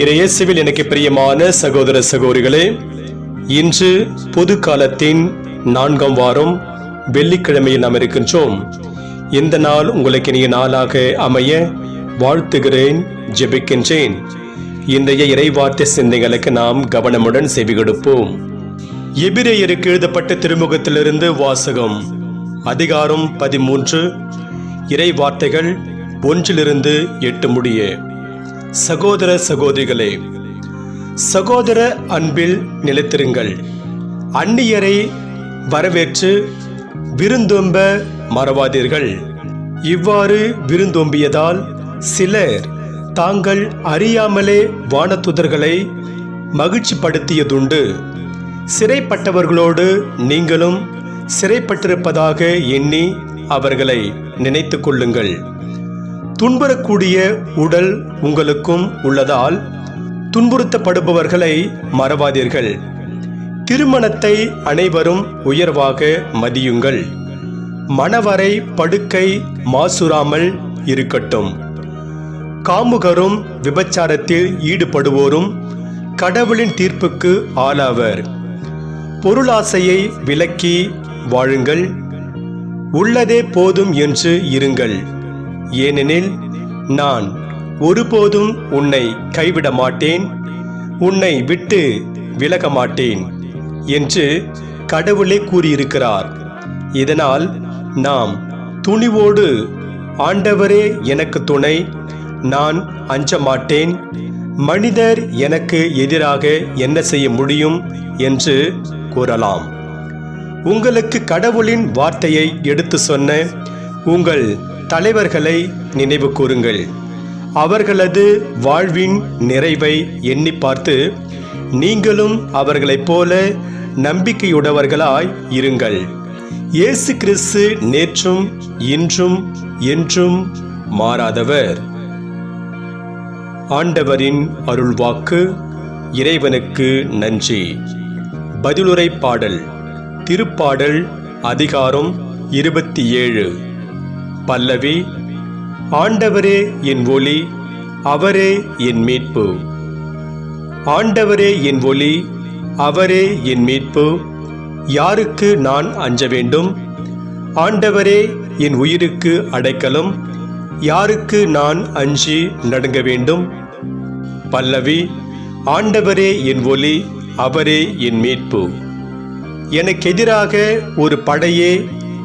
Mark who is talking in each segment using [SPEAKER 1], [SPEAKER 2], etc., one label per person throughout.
[SPEAKER 1] இயேசுவில் எனக்கு பிரியமான சகோதர சகோதரிகளே, இன்று பொது காலத்தின் 4ஆம் வாரம் வெள்ளிக்கிழமையில் நாம் இருக்கின்றோம். இந்த நாள் உங்களுக்கு இனிய நாளாக அமைய வாழ்த்துகிறேன், ஜெபிக்கின்றேன். இன்றைய இறைவார்த்தை சிந்தனைகளுக்கு நாம் கவனமுடன் செவிகொடுப்போம். எபிரேயருக்கு எழுதப்பட்ட திருமுகத்திலிருந்து வாசகம். அதிகாரம் 13, இறைவார்த்தைகள் 1-8 முடிய. சகோதர சகோதரிகளே, சகோதர அன்பில் நிலைத்திருங்கள். அந்நியரை வரவேற்று விருந்தோம்ப மறவாதீர்கள். இவ்வாறு விருந்தோம்பியதால் சிலர் தாங்கள் அறியாமலே வானதூதர்களை மகிழ்ச்சிப்படுத்தியதுண்டு. சிறைப்பட்டவர்களோடு நீங்களும் சிறைப்பட்டிருப்பதாக எண்ணி அவர்களை நினைத்து கொள்ளுங்கள். துன்புறக்கூடிய உடல் உங்களுக்கும் உள்ளதால் துன்புறுத்தப்படுபவர்களை மறவாதீர்கள். திருமணத்தை அனைவரும் உயர்வாக மதியுங்கள். மணவரை படுக்கை மாசுறாமல் இருக்கட்டும். காமுகரும் விபச்சாரத்தில் ஈடுபடுவோரும் கடவுளின் தீர்ப்புக்கு ஆளாவர். பொருளாசையை விலக்கி வாழுங்கள். உள்ளதே போதும் என்று இருங்கள். ஏனெனில் நான் ஒருபோதும் உன்னை கைவிட மாட்டேன், உன்னை விட்டு விலக மாட்டேன் என்று கடவுளே கூறியிருக்கிறார். இதனால் நாம் துணிவோடு, ஆண்டவரே எனக்கு துணை, நான் அஞ்ச மாட்டேன், மனிதர் எனக்கு எதிராக என்ன செய்ய முடியும் என்று கூறலாம். உங்களுக்கு கடவுளின் வார்த்தையை எடுத்து சொன்ன உங்கள் தலைவர்களை நினைவு கூறுங்கள். அவர்களது வாழ்வின் நிறைவை எண்ணி பார்த்து நீங்களும் அவர்களைப் போல நம்பிக்கையுடையவர்களாய் இருங்கள். இயேசு கிறிஸ்து நேற்றும் இன்றும் என்றும் மாறாதவர். ஆண்டவரின் அருள்வாக்கு. இறைவனுக்கு நன்றி. பதிலுரை பாடல். திருப்பாடல் அதிகாரம் 27. பல்லவி. ஆண்டவரே என் ஒளி, அவரே என் மீட்பு. ஆண்டவரே என் ஒளி, அவரே என் மீட்பு. யாருக்கு நான் அஞ்ச வேண்டும்? ஆண்டவரே என் உயிருக்கு அடைக்கலம். யாருக்கு நான் அஞ்சி நடுங்க வேண்டும்? பல்லவி. ஆண்டவரே என் ஒளி, அவரே என் மீட்பு. எனக்கு எதிராக ஒரு படையே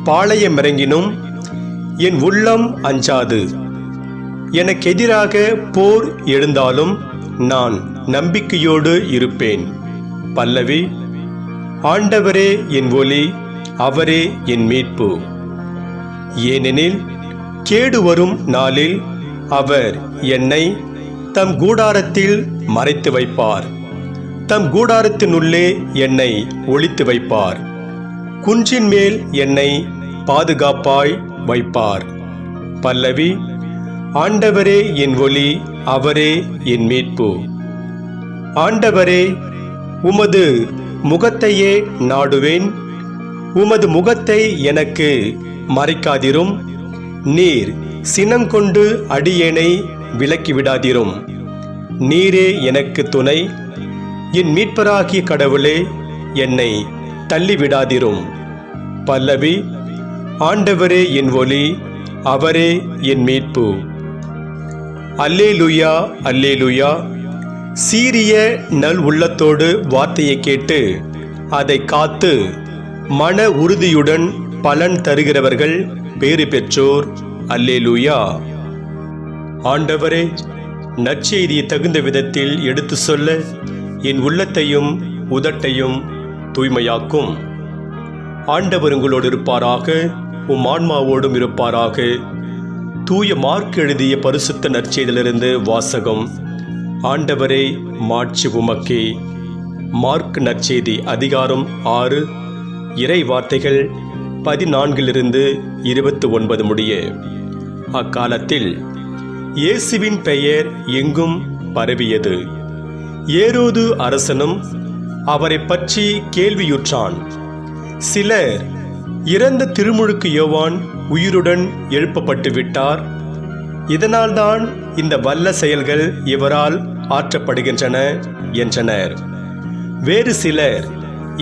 [SPEAKER 1] பாளையமிறங்கினும் என் உள்ளம் அஞ்சாது. எனக்கு எதிராக போர் எழுந்தாலும் நான் நம்பிக்கையோடு இருப்பேன். பல்லவி. ஆண்டவரே என் ஒளி, அவரே என் மீட்பு. ஏனெனில் கேடு வரும் நாளில் அவர் என்னை தம் கூடாரத்தில் மறைத்து வைப்பார். தம் கூடாரத்தினுள்ளே என்னை ஒளித்து வைப்பார். குன்றின் மேல் என்னை பாதுகாப்பாய் வைப்பார். பல்லவி. ஆண்டவரே என் ஒளி, அவரே என் மீட்பு. ஆண்டவரே, உமது முகத்தையே நாடுவேன். உமது முகத்தை எனக்கு மறைக்காதிரும். நீர் சினங்கொண்டு அடியேனை விலக்கிவிடாதிரும். நீரே எனக்கு துணை. என் மீட்பராகிய கடவுளே, என்னை தள்ளிவிடாதிரும். பல்லவி. ஆண்டவரே என் ஒளி, அவரே என் மீட்பு. அல்லேலூயா, அல்லேலூயா. சீரிய நல் உள்ளத்தோடு வார்த்தையை கேட்டு அதை காத்து மன உறுதியுடன் பலன் தருகிறவர்கள் பேறு பெற்றோர். அல்லேலூயா. ஆண்டவரே, நற்செய்தியை தகுந்த விதத்தில் எடுத்து சொல்ல என் உள்ளத்தையும் உதட்டையும் தூய்மையாக்கும். ஆண்டவர் உங்களோடு இருப்பாராக, உம் ஆன்மாவோடும் இருப்பாராக. தூய மார்க் எழுதிய பரிசுத்த நற்செய்தியிலிருந்து வாசகம். ஆண்டவரே, மாட்சி உமக்கே. மார்க் நற்செய்தி அதிகாரம் 6, இறை வார்த்தைகள் 14-29 முடிய. அக்காலத்தில் இயேசுவின் பெயர் எங்கும் பரவியது. ஏரோது அரசனும் அவரை பற்றி கேள்வியுற்றான். சிலர், இறந்த திருமுழுக்கு யோவான் உயிருடன் எழுப்பப்பட்டு விட்டார், இதனால்தான் இந்த வல்ல செயல்கள் இவரால் ஆற்றப்படுகின்றன என்றனர். வேறு சிலர்,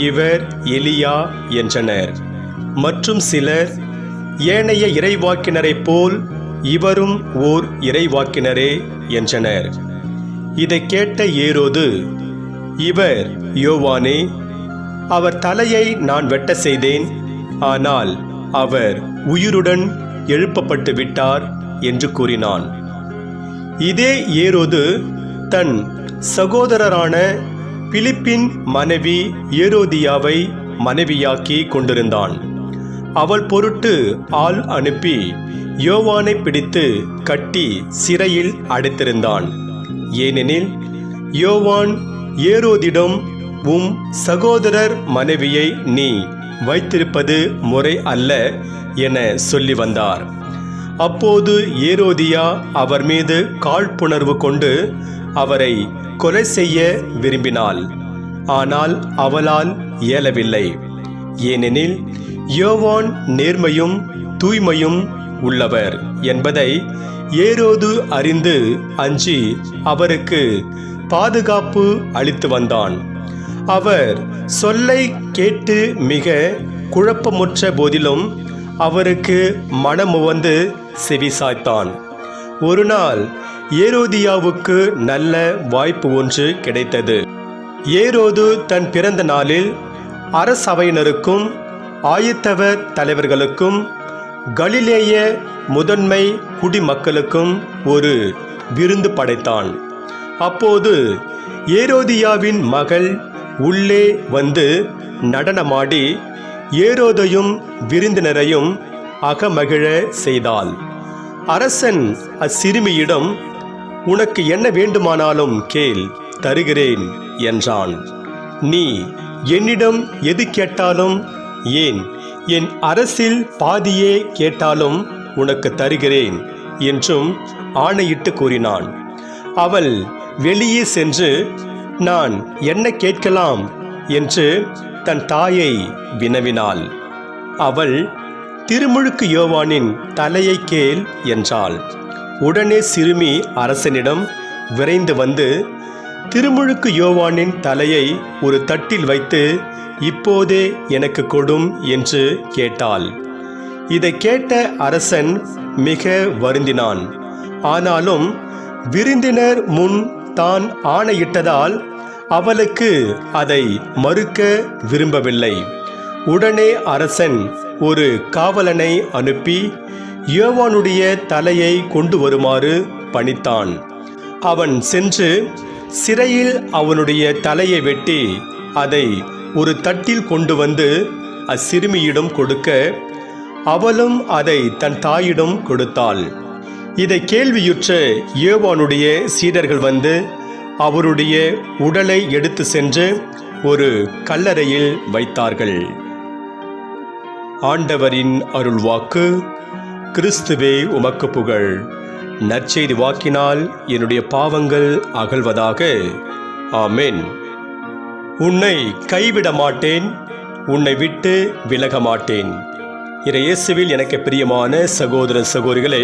[SPEAKER 1] இவர் எலியா என்றனர். மற்றும் சிலர், ஏனைய இறைவாக்கினரைப் போல் இவரும் ஓர் இறைவாக்கினரே என்றனர். இதை கேட்ட ஏரோது, இவர் யோவானே, அவர் தலையை நான் வெட்ட செய்தேன், ஆனால் அவர் உயிருடன் எழுப்பப்பட்டு விட்டார் என்று கூறினான். இதே ஏரோது தன் சகோதரரான பிலிப்பின் மனைவி ஏரோதியாவை மனைவியாக்கி கொண்டிருந்தான். அவள் பொருட்டு ஆள் அனுப்பி யோவானை பிடித்து கட்டி சிறையில் அடைத்திருந்தான். ஏனெனில் யோவான் ஏரோதிடம், உம் சகோதரர் மனைவியை நீ வைத்திருப்பது முறை அல்ல என சொல்லி வந்தார். அப்போது ஏரோதியா அவர் மீது காழ்ப்புணர்வு கொண்டு அவரை கொலை செய்ய விரும்பினாள். ஆனால் அவளால் இயலவில்லை. ஏனெனில் யோவான் நேர்மையும் தூய்மையும் உள்ளவர் என்பதை ஏரோது அறிந்து அஞ்சி அவருக்கு பாதுகாப்பு அளித்து வந்தான். அவர் சொல்லை கேட்டு மிக குழப்பமுற்ற போதிலும் அவருக்கு மனமுவந்து செவிசாய்த்தான். ஒரு நாள் ஏரோதியாவுக்கு நல்ல வாய்ப்பு ஒன்று கிடைத்தது. ஏரோது தன் பிறந்த நாளில் அரசவையினருக்கும் ஆயத்தவர் தலைவர்களுக்கும் கலிலேய முதன்மை குடிமக்களுக்கும் ஒரு விருந்து படைத்தான். அப்போது ஏரோதியாவின் மகள் உள்ளே வந்து நடனமாடி ஏரோதையும் விருந்தினரையும் அகமகிழ செய்தாள். அரசன் அச்சிறுமியிடம், உனக்கு என்ன வேண்டுமானாலும் கேள், தருகிறேன் என்றான். நீ என்னிடம் எது கேட்டாலும், ஏன் என் அரசில் பாதியே கேட்டாலும் உனக்கு தருகிறேன் என்றும் ஆணையிட்டு கூறினான். அவள் வெளியே சென்று, நான் என்ன கேட்கலாம் என்று தன் தாயை வினவினாள். அவள், திருமுழுக்கு யோவானின் தலையை கேள் என்றாள். உடனே சிறுமி அரசனிடம் விரைந்து வந்து திருமுழுக்கு யோவானின் தலையை ஒரு தட்டில் வைத்து, இப்போதே எனக்கு கொடும் என்று கேட்டாள். இதை கேட்ட அரசன் மிக வருந்தினான். ஆனாலும் விருந்தினர் முன் தான் ஆணையிட்டதால் அவளுக்கு அதை மறுக்க விரும்பவில்லை. உடனே அரசன் ஒரு காவலனை அனுப்பி யோவானுடைய தலையை கொண்டு வருமாறு பணித்தான். அவன் சென்று சிறையில் அவனுடைய தலையை வெட்டி அதை ஒரு தட்டில் கொண்டு வந்து அச்சிறுமியிடம் கொடுக்க, அவளும் அதை தன் தாயிடம் கொடுத்தாள். இதை கேள்வியுற்ற யோவானுடைய சீடர்கள் வந்து அவருடைய உடலை எடுத்து சென்று ஒரு கல்லறையில் வைத்தார்கள். ஆண்டவரின் அருள்வாக்கு. கிறிஸ்துவே உமக்கு புகழ். நற்செய்தி வாக்கினால் என்னுடைய பாவங்கள் அகல்வதாக. ஆமென். உன்னை கைவிட மாட்டேன், உன்னை விட்டு விலக மாட்டேன். இயேசுவில் எனக்கு பிரியமான சகோதர சகோதரிகளே,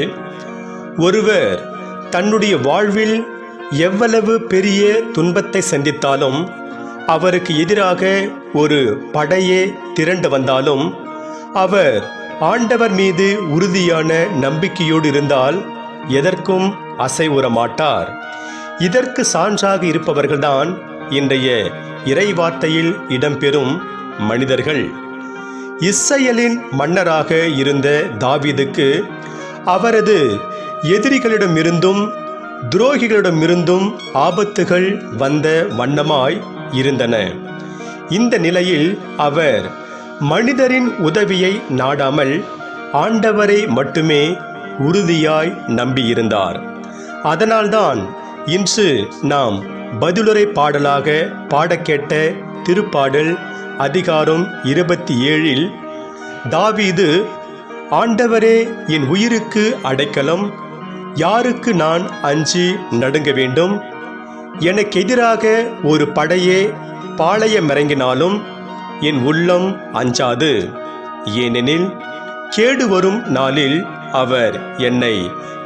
[SPEAKER 1] ஒருவர் தன்னுடைய வாழ்வில் எவ்வளவு பெரிய துன்பத்தை சந்தித்தாலும், அவருக்கு எதிராக ஒரு படையே திரண்டு வந்தாலும், அவர் ஆண்டவர் மீது உறுதியான நம்பிக்கையோடு இருந்தால் எதற்கும் அசைவுற மாட்டார். இதற்கு சான்றாக இருப்பவர்கள்தான் இன்றைய இறைவார்த்தையில் இடம்பெறும் மனிதர்கள். இஸ்ரவேலின் மன்னராக இருந்த தாவீதுக்கு அவரது எதிரிகளிடமிருந்தும் துரோகிகளிடமிருந்தும் ஆபத்துகள் வந்த வண்ணமாய் இருந்தன. இந்த நிலையில் அவர் மனிதரின் உதவியை நாடாமல் ஆண்டவரை மட்டுமே உறுதியாய் நம்பியிருந்தார். அதனால்தான் இன்று நாம் பதிலுரை பாடலாக பாடக்கேட்ட திருப்பாடல் அதிகாரம் 27 தாவீது, ஆண்டவரே என் உயிருக்கு அடைக்கலம், யாருக்கு நான் அஞ்சி நடுங்க வேண்டும்? எனக்கு எதிராக ஒரு படையே பாளையமிறங்கினாலும் என் உள்ளம் அஞ்சாது. ஏனெனில் கேடு வரும் நாளில் அவர் என்னை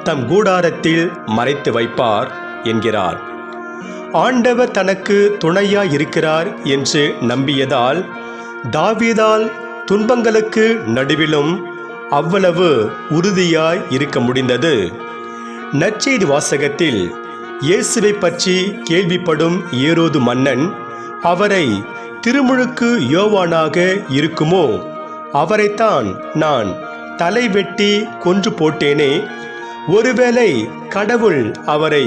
[SPEAKER 1] தம் கூடாரத்தில் மறைத்து வைப்பார் என்கிறார். ஆண்டவர் தனக்கு துணையாய் இருக்கிறார் என்று நம்பியதால் தாவீதால் துன்பங்களுக்கு நடுவிலும் அவ்வளவு உறுதியாய் இருக்க முடிந்தது. நற்செய்தி வாசகத்தில் இயேசுவை பற்றி கேள்விப்படும் ஏரோது மன்னன் அவரை திருமுழுக்கு யோவானாக இருக்குமோ, அவரைத்தான் நான் தலை வெட்டி கொன்று போட்டேனே, ஒருவேளை கடவுள் அவரை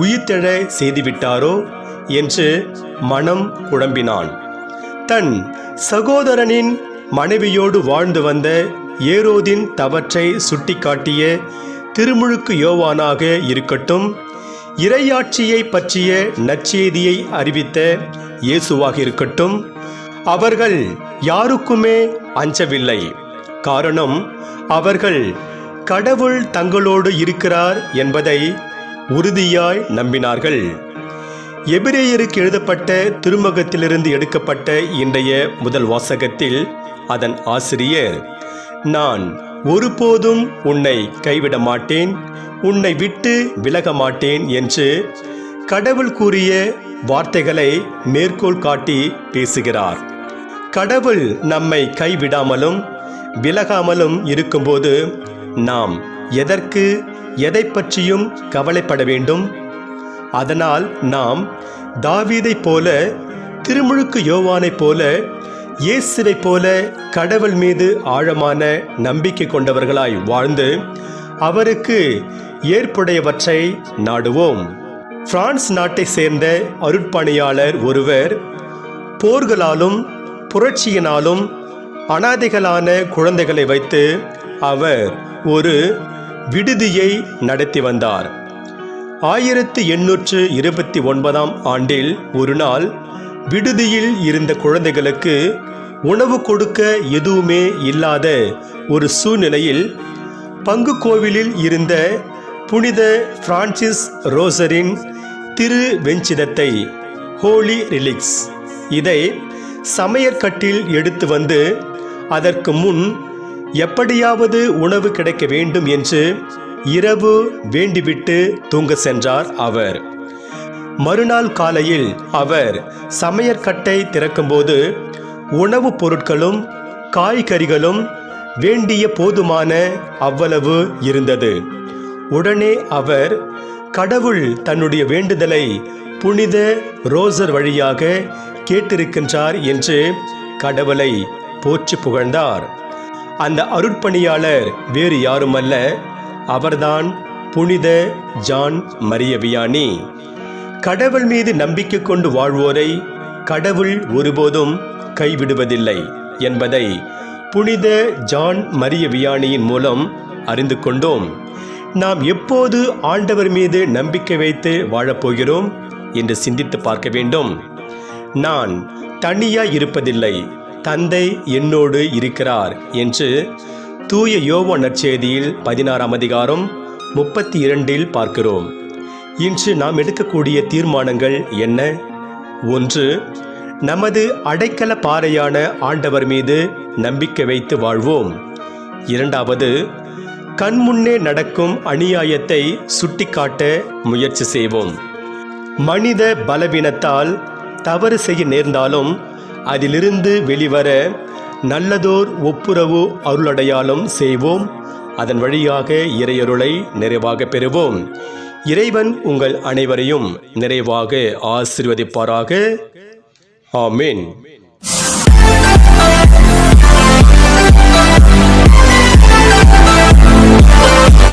[SPEAKER 1] உயிர்த்தெழ செய்துவிட்டாரோ என்று மனம் குழம்பினான். தன் சகோதரனின் மனைவியோடு வாழ்ந்து வந்த ஏரோதின் தவற்றை சுட்டிக்காட்டிய திருமுழுக்கு யோவானாக இருக்கட்டும், இறையாட்சியை பற்றிய நற்செய்தியை அறிவித்த இயேசுவாக இருக்கட்டும், அவர்கள் யாருக்குமே அஞ்சவில்லை. காரணம், அவர்கள் கடவுள் தங்களோடு இருக்கிறார் என்பதை உறுதியாய் நம்பினார்கள். எபிரேயருக்கு எழுதப்பட்ட திருமுகத்திலிருந்து எடுக்கப்பட்ட இன்றைய முதல் வாசகத்தில் அதன் ஆசிரியர், நான் ஒருபோதும் உன்னை கைவிட மாட்டேன், உன்னை விட்டு விலக மாட்டேன் என்று கடவுள் கூறிய வார்த்தைகளை மேற்கோள் காட்டி பேசுகிறார். கடவுள் நம்மை கைவிடாமலும் விலகாமலும் இருக்கும்போது நாம் எதற்கு எதை பற்றியும் கவலைப்பட வேண்டும்? அதனால் நாம் தாவீதைப் போல, திருமுழுக்கு யோவானைப் போல, இயேசுவைப் போல கடவுள் மீது ஆழமான நம்பிக்கை கொண்டவர்களாய் வாழ்ந்து அவருக்கு ஏற்புடையவற்றை நாடுவோம். பிரான்ஸ் நாட்டை சேர்ந்த அருட்பணியாளர் ஒருவர் போர்களாலும் புரட்சியினாலும் அனாதைகளான குழந்தைகளை வைத்து அவர் ஒரு விடுதியை நடத்தி வந்தார். 1829 ஆண்டில் ஒரு நாள் விடுதியில் இருந்த குழந்தைகளுக்கு உணவு கொடுக்க எதுவுமே இல்லாத ஒரு சூழ்நிலையில் பங்கு கோவிலில் இருந்த புனித பிரான்சிஸ் ரோசரின் திரு வெஞ்சிதத்தை, ஹோலி ரிலிக்ஸ், இதை சமையற்கட்டில் எடுத்து வந்து அதற்கு முன் எப்படியாவது உணவு கிடைக்க வேண்டும் என்று இரவு வேண்டிவிட்டு தூங்க சென்றார் அவர். மறுநாள் காலையில் அவர் சமையற்கட்டை திறக்கும்போது உணவுப் பொருட்களும் காய்கறிகளும் வேண்டிய போதுமான அவ்வளவு இருந்தது. உடனே அவர் கடவுள் தன்னுடைய வேண்டுதலை புனித ரோசர் வழியாக கேட்டிருக்கின்றார் என்று கடவுளை போற்றி புகழ்ந்தார். அந்த அருட்பணியாளர் வேறு யாருமல்ல, அவர்தான் புனித ஜான் மரிய வியானி. கடவுள் மீது நம்பிக்கை கொண்டு வாழ்வோரை கடவுள் ஒருபோதும் கைவிடுவதில்லை என்பதை புனித ஜான் மரிய வியானியின் மூலம் அறிந்து கொண்டோம். நாம் எப்போது ஆண்டவர் மீது நம்பிக்கை வைத்து வாழப்போகிறோம் என்று சிந்தித்து பார்க்க வேண்டும். நான் தனியாய் இருப்பதில்லை, தந்தை என்னோடு இருக்கிறார் என்று தூய யோவான் நற்செய்தியில் 16ஆம் அதிகாரம் 32 பார்க்கிறோம். இன்று நாம் எடுக்கக்கூடிய தீர்மானங்கள் என்ன? 1. நமது அடைக்கல பாறையான ஆண்டவர் மீது நம்பிக்கை வைத்து வாழ்வோம். 2. கண்முன்னே நடக்கும் அநியாயத்தை சுட்டிக்காட்ட முயற்சி செய்வோம். மனித பலவீனத்தால் தவறு செய்ய நேர்ந்தாலும் அதிலிருந்து வெளிவர நல்லதோர் ஒப்புரவு அருளடையாளம் செய்வோம். அதன் வழியாக இறையருளை நிறைவாக பெறுவோம். இறைவன் உங்கள் அனைவரையும் நிறைவாக ஆசீர்வதிப்பாராக. ஆமென்.